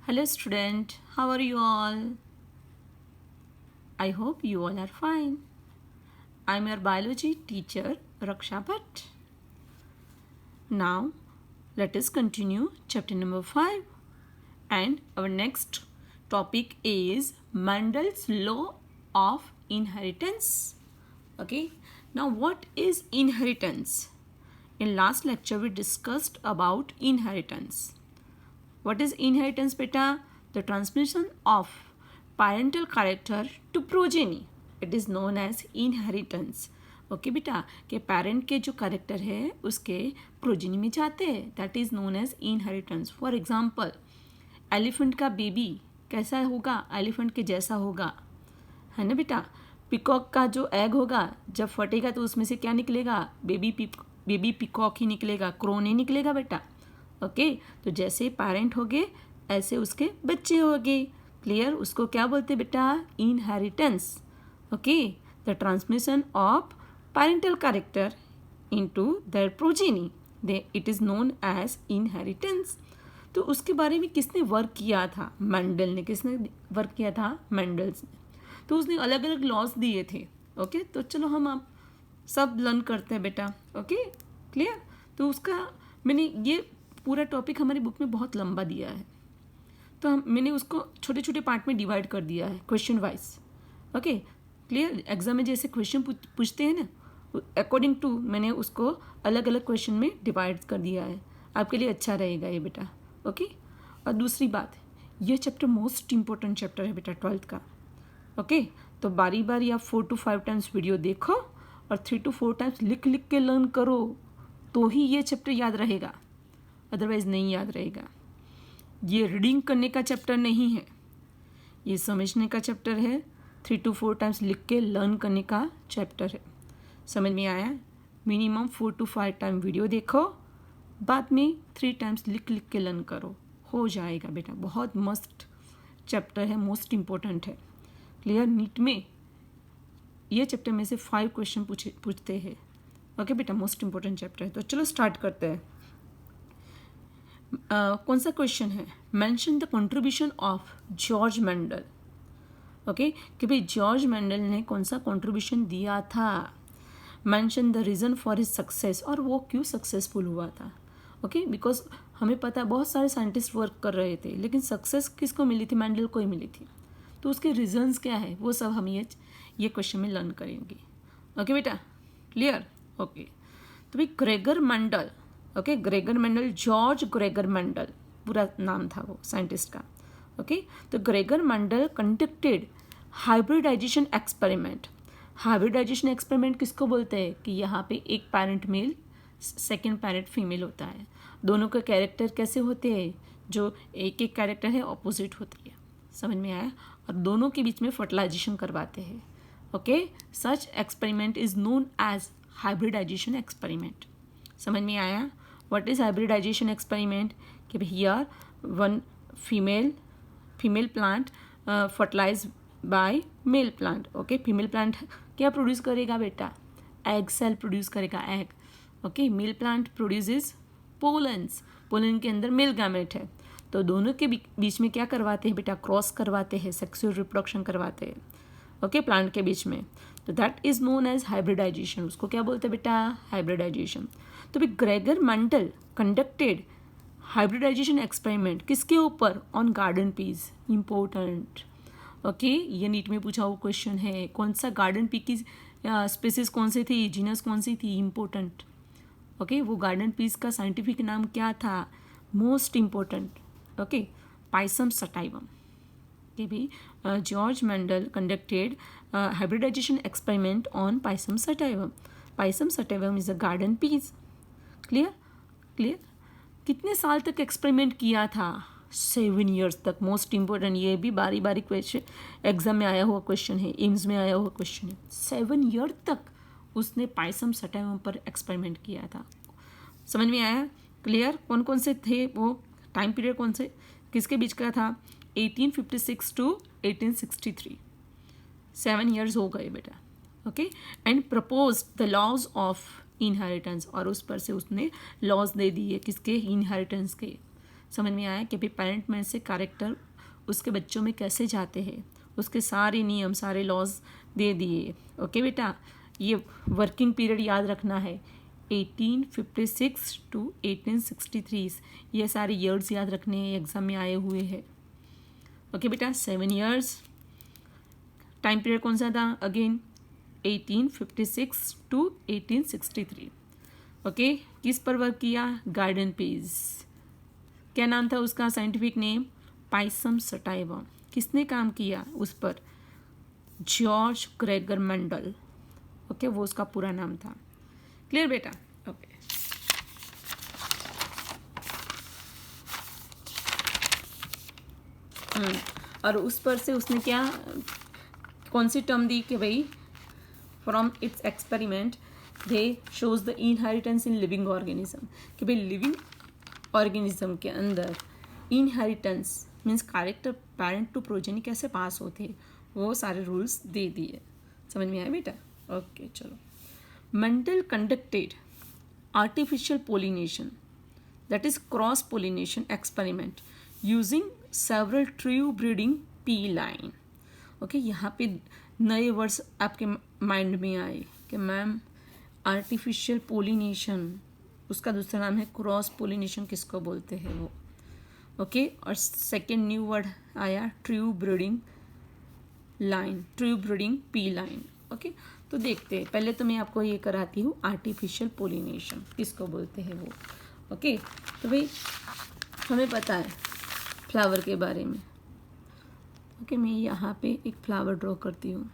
Hello student, how are you all? I hope you all are fine. I'm your biology teacher Raksha Bhatt. Now let us continue chapter number 5 and our next topic is Mendel's law of inheritance. Okay, now what is inheritance? In last lecture we discussed about inheritance. What is inheritance beta? The transmission of parental character to progeny. It is known as inheritance. Okay बेटा कि parent के जो character है उसके progeny में जाते हैं. That is known as inheritance. For example elephant का बेबी कैसा होगा? एलिफेंट के जैसा होगा, है ना बेटा. पिकॉक का जो एग होगा जब फटेगा तो उसमें से क्या निकलेगा? बेबी पिकॉक ही निकलेगा, क्रो नहीं निकलेगा बेटा. ओके तो जैसे पेरेंट हो गए ऐसे उसके बच्चे हो गए. क्लियर? उसको क्या बोलते बेटा? Inheritance. Okay the transmission of parental character into their progeny, it is known as inheritance. तो उसके बारे में किसने वर्क किया था? मेंडल ने. किसने वर्क किया था? मेंडल्स ने. तो उसने अलग अलग लॉज दिए थे. ओके तो चलो हम आप सब लर्न करते हैं बेटा. Okay clear? तो उसका मैंने ये पूरा टॉपिक हमारी बुक में बहुत लंबा दिया है तो मैंने उसको छोटे छोटे पार्ट में डिवाइड कर दिया है question wise. Okay clear? Exam में जैसे क्वेश्चन पूछते हैं ना अकॉर्डिंग टू मैंने उसको अलग अलग क्वेश्चन में डिवाइड कर दिया है. आपके लिए अच्छा रहेगा ये बेटा. ओके और दूसरी बात, ये चैप्टर मोस्ट इम्पोर्टेंट चैप्टर है बेटा 12th का. ओके तो बारी बारी आप 4 to 5 टाइम्स वीडियो देखो और 3 to 4 टाइम्स लिख लिख के लर्न करो तो ही ये चैप्टर याद रहेगा, अदरवाइज नहीं याद रहेगा. ये रीडिंग करने का चैप्टर नहीं है, ये समझने का चैप्टर है. 3 to 4 टाइम्स लिख के लर्न करने का चैप्टर है. समझ में आया? मिनिमम 4 to 5 टाइम वीडियो देखो, बाद में 3 टाइम्स लिख लिख के लर्न करो, हो जाएगा बेटा. बहुत मस्त चैप्टर है, मोस्ट इम्पोर्टेंट है. क्लियर? नीट में ये चैप्टर में से 5 क्वेश्चन पूछते हैं. ओके बेटा मोस्ट इम्पोर्टेंट चैप्टर है. तो चलो स्टार्ट करते हैं. कौन सा क्वेश्चन है? Mention the contribution of George Mendel. Okay कि भाई जॉर्ज मेंडल ने कौन सा कंट्रीब्यूशन दिया था. Mention the reason for his success, और वो क्यों सक्सेसफुल हुआ था. ओके बिकॉज हमें पता है बहुत सारे साइंटिस्ट वर्क कर रहे थे लेकिन सक्सेस किसको मिली थी? मेंडल को ही मिली थी. तो उसके रीजंस क्या है वो सब हम ये क्वेश्चन में लर्न करेंगे. ओके बेटा क्लियर? ओके तो भाई Gregor Mendel. Okay Gregor Mendel, George Gregor Mendel पूरा नाम था वो साइंटिस्ट का. ओके तो Gregor Mendel conducted hybridisation experiment. Hybridisation experiment किसको बोलते हैं? कि यहाँ पे एक parent male second parent female होता है. दोनों के कैरेक्टर कैसे होते हैं? जो एक एक कैरेक्टर है ऑपोजिट होती है. समझ में आया? और दोनों के बीच में फर्टिलाइजेशन करवाते हैं. Okay such experiment is known as hybridisation experiment. समझ में आया? What is hybridisation experiment? कि here one female plant fertilise by male plant. Okay female plant क्या प्रोड्यूस करेगा बेटा? एग सेल प्रोड्यूस करेगा, egg. Okay male plant produces pollens. Pollen के अंदर मेल गैमेट है. तो दोनों के बीच में क्या करवाते हैं बेटा? क्रॉस करवाते हैं, सेक्सुअल रिप्रोडक्शन करवाते हैं. ओके प्लांट के बीच में. तो that is known as hybridisation. उसको क्या बोलते हैं बेटा? हाइब्रिडाइजेशन. तो भी Gregor Mendel conducted hybridisation experiment किसके ऊपर? On garden peas. Important. Okay ये नीट में पूछा हुआ क्वेश्चन है. कौन सा गार्डन पी की स्पीसीज कौन सी थी? जीनस कौन सी थी? इम्पोर्टेंट. ओके वो गार्डन पीस का साइंटिफिक नाम क्या था? Most important. ओके पाइसम सटाइवम. कि भी George Mendel conducted hybridisation experiment on पाइसम सटाइवम. पाइसम सटाइवम is a garden peas. Clear? Clear? कितने साल तक एक्सपेरिमेंट किया था? 7 years तक. Most important. ये भी बारी बारी क्वेश्चन एग्जाम में आया हुआ क्वेश्चन है, एम्स में आया हुआ क्वेश्चन है. 7 year तक उसने पाइसम सटाइवम पर एक्सपेरिमेंट किया था. समझ में आया? क्लियर? कौन कौन से थे वो? टाइम पीरियड कौन से किसके बीच का था? 1856 to 1863. 7 years हो गए बेटा. Okay and propose the laws of inheritance. और उस पर से उसने लॉज दे दिए किसके? इनहेरिटेंस के. समझ में आया कि भाई पेरेंट में से कैरेक्टर उसके बच्चों में कैसे जाते हैं, उसके सारे नियम सारे लॉज दे दिए। ओके बेटा, ये वर्किंग पीरियड याद रखना है 1856 to 1863, ये सारे ईयर्स याद रखने हैं, एग्जाम में आए हुए हैं। ओके बेटा, 7 years टाइम पीरियड कौन सा था अगेन 1856 to 1863। ओके, किस पर वर्क किया, गार्डन पीस, क्या नाम था उसका साइंटिफिक नेम, पाइसम सटाइवा। किसने काम किया उस पर, जॉर्ज ग्रेगर मेंडल। ओके, वो उसका पूरा नाम था। क्लियर बेटा? ओके, और उस पर से उसने क्या कौन सी टर्म दी कि भाई from its experiment they shows the inheritance in living organism, कि भाई लिविंग ऑर्गेनिज्म के अंदर inheritance means character parent to progeny कैसे पास होते, वो सारे रूल्स दे दिए। समझ में आया बेटा? ओके चलो। Mendel conducted artificial pollination, that is cross pollination experiment using several true breeding pea line। Okay, यहाँ पे नए वर्ड्स आपके माइंड में आए कि मैम आर्टिफिशियल पोलिनेशन, उसका दूसरा नाम है क्रॉस पोलिनेशन, किसको बोलते हैं वो। ओके, और सेकेंड न्यू वर्ड आया true breeding line, true breeding P line. Okay, तो देखते हैं, पहले तो मैं आपको ये कराती हूँ आर्टिफिशियल पोलिनेशन किसको बोलते हैं वो। ओके, तो भाई हमें पता है फ्लावर के बारे में। ओके, मैं यहाँ पे एक फ्लावर ड्रॉ करती हूँ।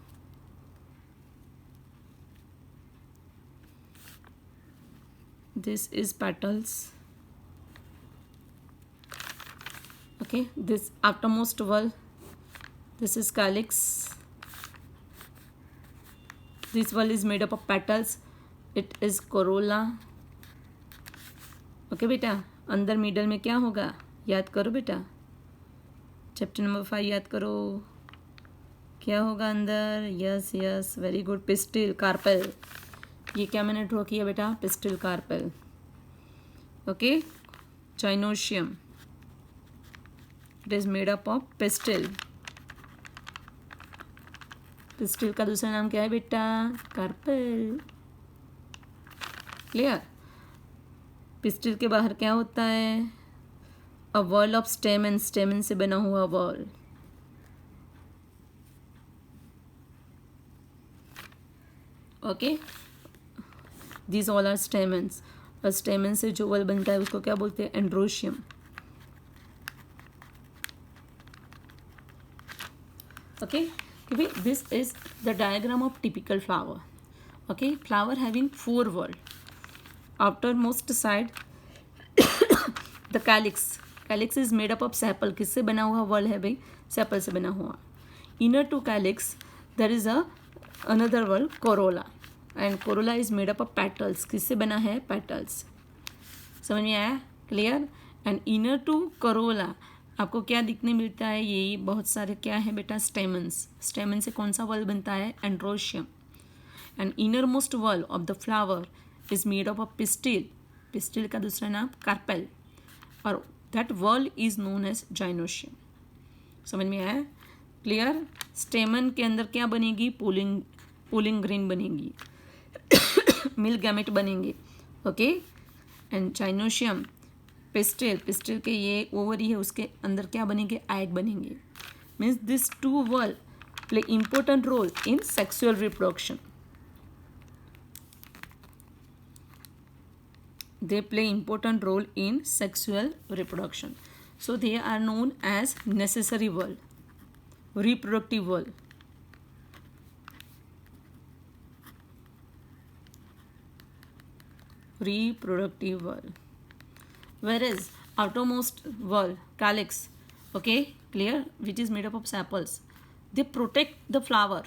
This is petals. Okay, this outermost wall, this is calyx, this wall is made up of petals, it is corolla। Okay बेटा, अंदर मिडल में क्या होगा, याद करो बेटा, चैप्टर नंबर 5 याद करो, क्या होगा अंदर, yes yes very good, pistil carpel. ये क्या मैंने ड्रॉ किया बेटा, pistil carpel. Okay, gynoecium, it is made up of pistil. Pistil का दूसरा नाम क्या है बेटा, कार्पेल। क्लियर? पिस्टिल के बाहर क्या होता है, अ वॉल ऑफ स्टेमन, स्टेमन से बना हुआ wall. Okay, these all are stamens, और स्टेमन से जो वॉल बनता है उसको क्या बोलते हैं, androecium. Okay, this is the diagram of typical flower। okay, flower having 4 whorl, outermost side the calyx is made up of sepal, किससे बना हुआ whorl है भाई, सेपल से बना हुआ। inner to calyx there is another whorl, corolla, and corolla is made up of petals, किससे बना है, petals। समझ में आया? Clear? And inner two corolla आपको क्या दिखने मिलता है, ये बहुत सारे क्या है बेटा, स्टेमन्स। स्टेमन से कौन सा वॉल बनता है, androecium. And inner most wall of the flower is made up of pistil, pistil का दूसरा नाम कार्पेल, और that wall is known as gynoecium. समझ में आया? क्लियर? स्टेमन के अंदर क्या बनेगी, पोलिंग ग्रेन बनेगी, मिल्क गैमेट बनेंगे। ओके, एंड जाइनोशियम पिस्टिल के ये ओवरी है, उसके अंदर क्या बनेंगे, एग बनेंगे। Means this two wall play important role in sexual reproduction, they play important role in sexual reproduction, so they are known as necessary wall, reproductive wall। reproductive wall, whereas outermost wall, calyx, okay, clear, which is made up of sepals, they protect the flower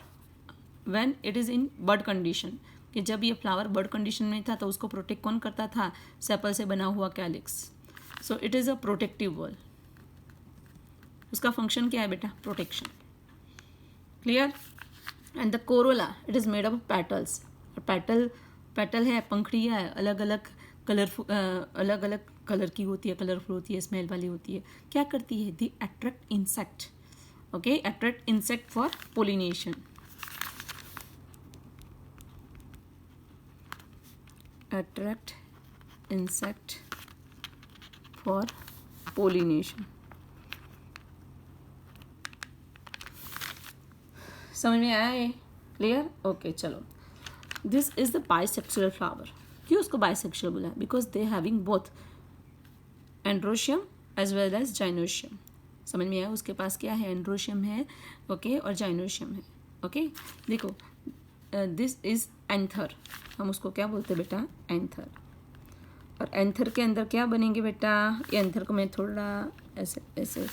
when it is in bud condition, कि जब ये flower bird condition में था तो उसको protect कौन करता था, सेपल से बना हुआ calyx. So it is a protective wall, उसका फंक्शन क्या है बेटा, protection. Clear? And the Corolla it is made up of petals, petal है, पंखड़ियाँ है, अलग अलग कलरफुल अलग अलग कलर की होती है, कलरफुल होती है, स्मेल वाली होती है, क्या करती है? The attract insect, okay, attract insect for pollination, attract insect for pollination. समझ में आया ये? क्लियर? ओके, चलो. This is the bisexual flower. क्यों उसको बाइसेक्सुअल बोला? Because they having both androecium as well as gynoecium. समझ में आया? उसके पास क्या है? एंड्रोशियम है, ओके, और जाइनोशियम है, ओके. देखो, दिस इज एंथर. हम उसको क्या बोलते हैं बेटा? एंथर. और एंथर के अंदर क्या बनेंगे बेटा? ये एंथर को मैं थोड़ा ऐसे ऐसे,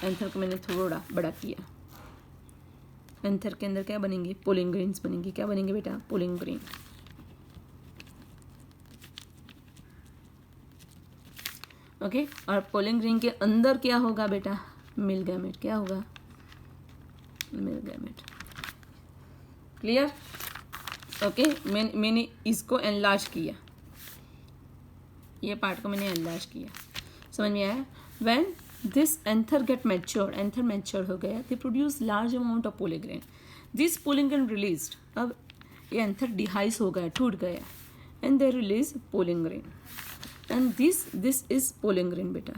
एंथर को मैंने थोड़ा बड़ा किया. एंथर के अंदर क्या बनेंगे? पोलिंग ग्रेन्स बनेंगे. क्या बनेंगे बेटा? Polling grain. ओके. और पोलिंग ग्रेन के अंदर क्या होगा बेटा? मिल गैमेट. क्या होगा? मिल गैमेट. क्लियर? ओके. मैंने इसको एनलार्ज किया, ये पार्ट को मैंने एनलार्ज किया. समझ में आया? When this anther get matured, anther mature हो गया, they produce large amount of pollen grain. This pollen grain released. अब ये एंथर डिहाइस हो गया, टूट गया, and they release pollen grain. And this is pollen grain बेटा.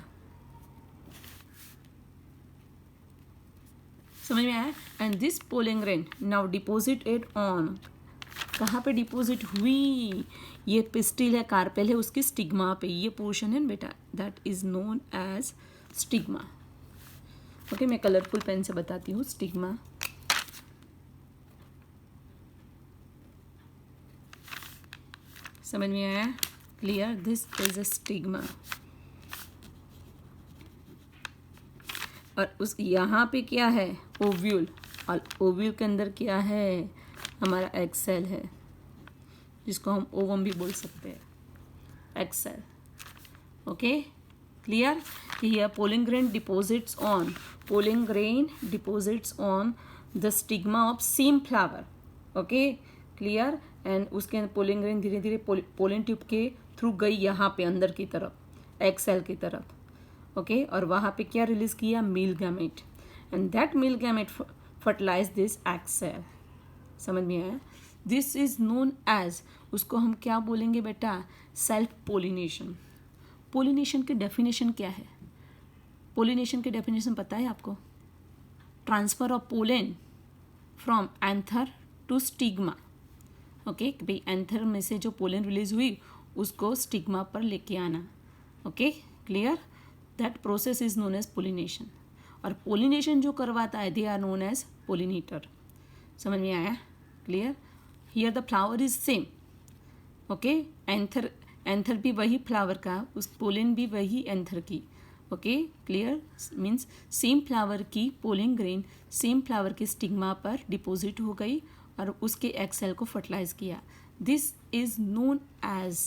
समझ में आया? And this pollen grain now deposited on, कहाँ पे डिपॉजिट हुई? ये पिस्टिल है, कार्पेल है, उसकी स्टिग्मा पे. ये पोर्शन है बेटा, that is known as stigma. Okay, मैं कलरफुल पेन से बताती हूँ. स्टिग्मा, समझ में आया? Clear? This is a stigma. और उस यहाँ पे क्या है? ओव्यूल. और ओव्यूल के अंदर क्या है? हमारा एग सेल है, जिसको हम ओवम भी बोल सकते हैं, egg cell. Okay, clear? Here pollen grain deposits on, pollen grain deposits on the stigma of same flower. Okay, clear? And उसके पोलिंग ग्रेन धीरे धीरे पोलिन ट्यूब के थ्रू गई यहाँ पे अंदर की तरफ, एग सेल की तरफ. ओके, और वहाँ पे क्या रिलीज किया? Male gamete. And that male gamete fertilise this egg cell. समझ में आया? दिस इज नोन एज, उसको हम क्या बोलेंगे बेटा? Self pollination. पोलिनेशन की डेफिनेशन क्या है? पोलिनेशन की डेफिनेशन पता है आपको? Transfer of pollen from anther to stigma. Okay, भाई एंथर में से जो पोलन रिलीज हुई उसको स्टिग्मा पर लेके आना. Okay, clear? That process is known as pollination. और पोलिनेशन जो करवाता है, they are known as pollinator. समझ में आया? Clear? Here the flower is same. Okay, anther भी वही फ्लावर का, उस पोलिन भी वही एंथर की. Okay, clear? Means same flower की पोलिंग ग्रेन सेम फ्लावर के स्टिग्मा पर डिपॉजिट हो गई और उसके एग सेल को फर्टिलाइज किया. This is known as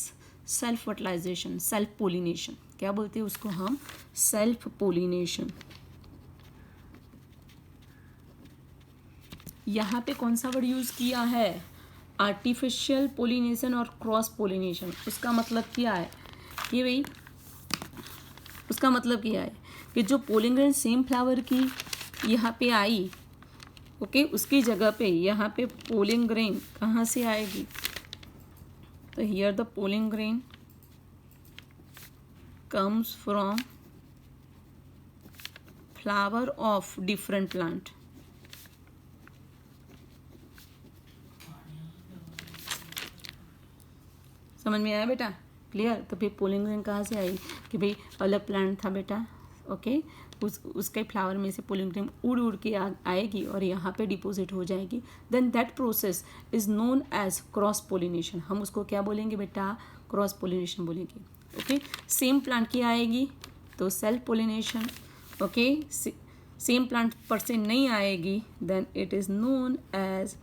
self fertilisation, self pollination. क्या बोलते हैं उसको हम? Self pollination. यहाँ पे कौन सा वर्ड यूज किया है? आर्टिफिशियल पोलिनेशन और क्रॉस पोलिनेशन. उसका मतलब क्या है कि भाई, उसका मतलब क्या है कि जो पोलिंग ग्रेन सेम फ्लावर की यहाँ पे आई, ओके, उसकी जगह पे यहाँ पे पोलिंग ग्रेन कहाँ से आएगी? तो here the polling grain comes from flower of different plant. समझ में आया बेटा? क्लियर? तो फिर पोलिंग ग्रेन कहाँ से आई कि भाई अलग प्लांट था बेटा. ओके, उसके फ्लावर में से पोलिंग ग्रेन उड़ उड़ के आएगी और यहाँ पे डिपोजिट हो जाएगी. Then that process is known as cross pollination. हम उसको क्या बोलेंगे बेटा? क्रॉस पोलिनेशन बोलेंगे. ओके, सेम प्लांट की आएगी तो self pollination. Okay, same plant पर से नहीं आएगी then it is known as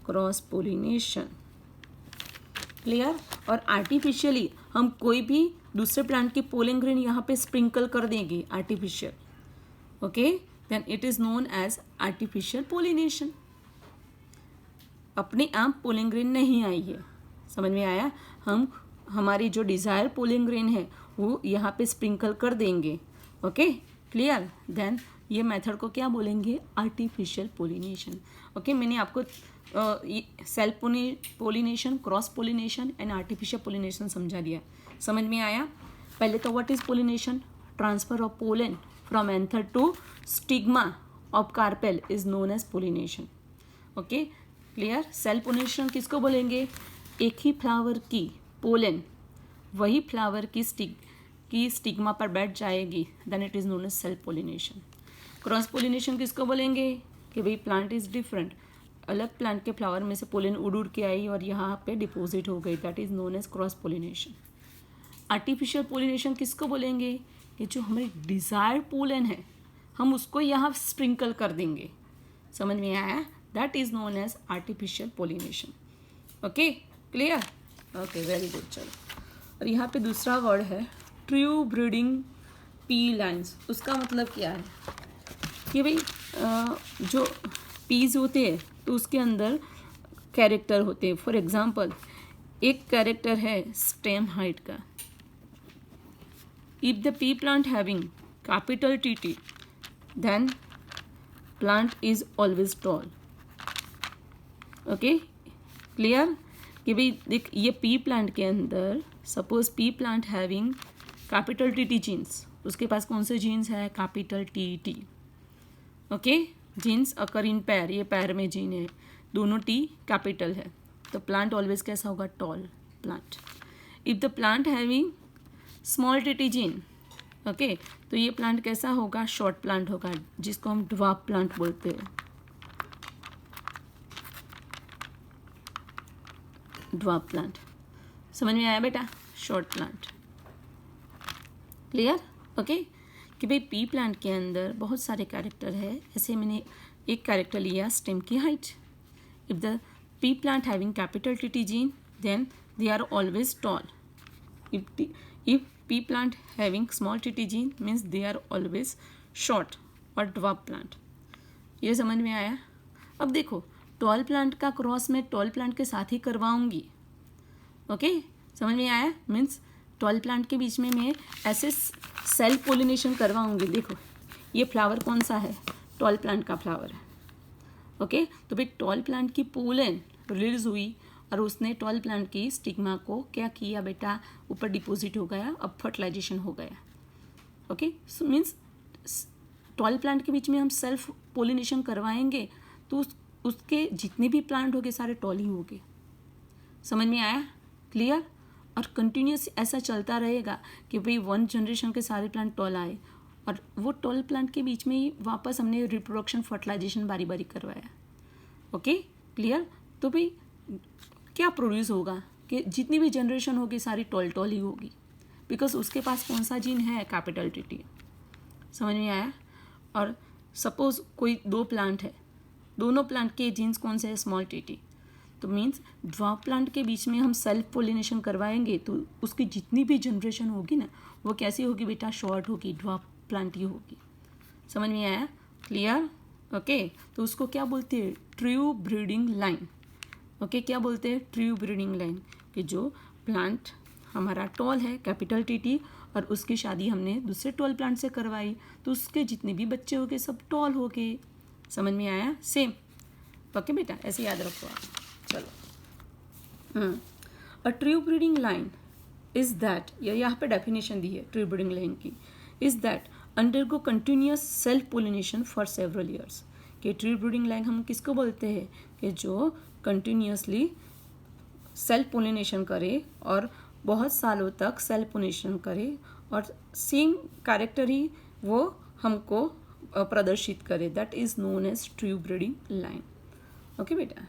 cross pollination. Clear? और आर्टिफिशियली हम कोई भी दूसरे प्लांट की पोलिंग ग्रेन यहाँ पे स्प्रिंकल कर देंगे artificial. Okay, then it is known as artificial pollination. अपने आप पोलिंग ग्रेन नहीं आई है. समझ में आया? हमारी जो डिज़ायर पोलिंग ग्रेन है वो यहाँ पे स्प्रिंकल कर देंगे. Okay, clear. देन ये मेथड को क्या बोलेंगे? Artificial pollination. ओके, मैंने आपको self pollination, cross pollination and artificial pollination समझा दिया. समझ में आया? पहले तो what is pollination? Transfer of pollen from anther to stigma of carpel is known as pollination. Okay, clear. Self pollination किसको बोलेंगे? एक ही फ्लावर की पोलन वही फ्लावर की स्टिग्मा पर बैठ जाएगी, then it is known as self pollination. Cross pollination किसको बोलेंगे? कि भाई प्लांट इज़ डिफरेंट, अलग प्लांट के फ्लावर में से पोलन उड़ के आई और यहाँ पे डिपोजिट हो गई, that is known as cross pollination. Artificial pollination किसको बोलेंगे? कि जो हमारी डिज़ायर्ड पोलन है हम उसको यहाँ स्प्रिंकल कर देंगे. समझ में आया? That is known as artificial pollination. Okay, clear. Okay, very good. चलो, और यहाँ पे दूसरा वर्ड है ट्रू ब्रीडिंग पी लाइन्स. उसका मतलब क्या है? कि भाई जो पीज होते हैं तो उसके अंदर कैरेक्टर होते हैं. फॉर एग्जांपल एक कैरेक्टर है स्टेम हाइट का. If the pea plant having capital TT then plant is always tall. Okay, clear. कि भाई देख, ये पी प्लांट के अंदर suppose pea plant having capital TT genes, उसके पास कौन से जीन्स है? Capital TT. Okay, genes occur in pair, ये पैर में जीन है, दोनों T कैपिटल है, तो प्लांट ऑलवेज कैसा होगा? Tall plant. If the plant having small TT gene, okay, तो ये प्लांट कैसा होगा? शॉर्ट प्लांट होगा, जिसको हम ड्वार्फ प्लांट बोलते हैं. Dwarf plant. समझ में आया बेटा? Short plant. क्लियर. ओके, कि भाई पी प्लांट के अंदर बहुत सारे कैरेक्टर है. ऐसे मैंने एक कैरेक्टर लिया स्टेम की height. If the pea plant having capital TT gene then they are always tall. If pea plant having small TT gene means they are always short और ड्वार्फ प्लांट. ये समझ में आया? अब देखो, टॉल प्लांट का cross मैं tall plant के साथ ही करवाऊंगी. ओके, समझ में आया? मीन्स टॉल प्लांट के बीच में मैं ऐसे सेल्फ पोलिनेशन करवाऊंगी. देखो, ये फ्लावर कौन सा है? टॉल प्लांट का फ्लावर है. ओके, तो भाई टॉल प्लांट की पोलन रिलीज हुई और उसने टॉल प्लांट की स्टिग्मा को क्या किया बेटा? ऊपर डिपोजिट हो गया, अब फर्टिलाइजेशन हो गया. Okay, so means toll plant के बीच में हम सेल्फ पोलिनेशन करवाएंगे तो उसके जितने भी प्लांट होंगे सारे टॉल ही होंगे. समझ में आया? क्लियर. और कंटिन्यूस ऐसा चलता रहेगा कि भाई 1 जनरेशन के सारे प्लांट टॉल आए और वो टॉल प्लांट के बीच में ही वापस हमने रिप्रोडक्शन फर्टिलाइजेशन बारी बारी करवाया. Okay, clear. तो भाई क्या प्रोड्यूस होगा? कि जितनी भी जनरेशन होगी सारी टॉल टॉल ही होगी, बिकॉज उसके पास कौन सा जीन है? Capital TT. समझ में आया? और सपोज कोई 2 प्लांट है, दोनों प्लांट के जीन्स कौन से है? Small TT. तो मीन्स ड्वार्फ प्लांट के बीच में हम सेल्फ पोलिनेशन करवाएंगे तो उसकी जितनी भी जनरेशन होगी ना वो कैसी होगी बेटा? शॉर्ट होगी, ड्वार्फ प्लांट ही होगी. समझ में आया? क्लियर. ओके, तो उसको क्या बोलते हैं? True breeding line. ओके, क्या बोलते हैं? True breeding line. कि जो प्लांट हमारा टॉल है कैपिटल TT और उसकी शादी हमने दूसरे टॉल प्लांट से करवाई तो उसके जितने भी बच्चे हो गए सब टॉल हो गए. समझ में आया? सेम. ओके बेटा, ऐसे याद रखो आप. चलो, a true breeding line is that, यहाँ पे डेफिनेशन दी है ट्रू ब्रीडिंग लाइन की, is that undergo continuous self pollination for several years. कि ट्रू ब्रीडिंग लाइन हम किसको बोलते हैं? कि जो कंटिन्यूसली सेल्फ पोलिनेशन करे और बहुत सालों तक सेल्फ पोलिनेशन करे और सेम कैरेक्टर ही वो हमको प्रदर्शित करे. That is known as true breeding line. Okay बेटा.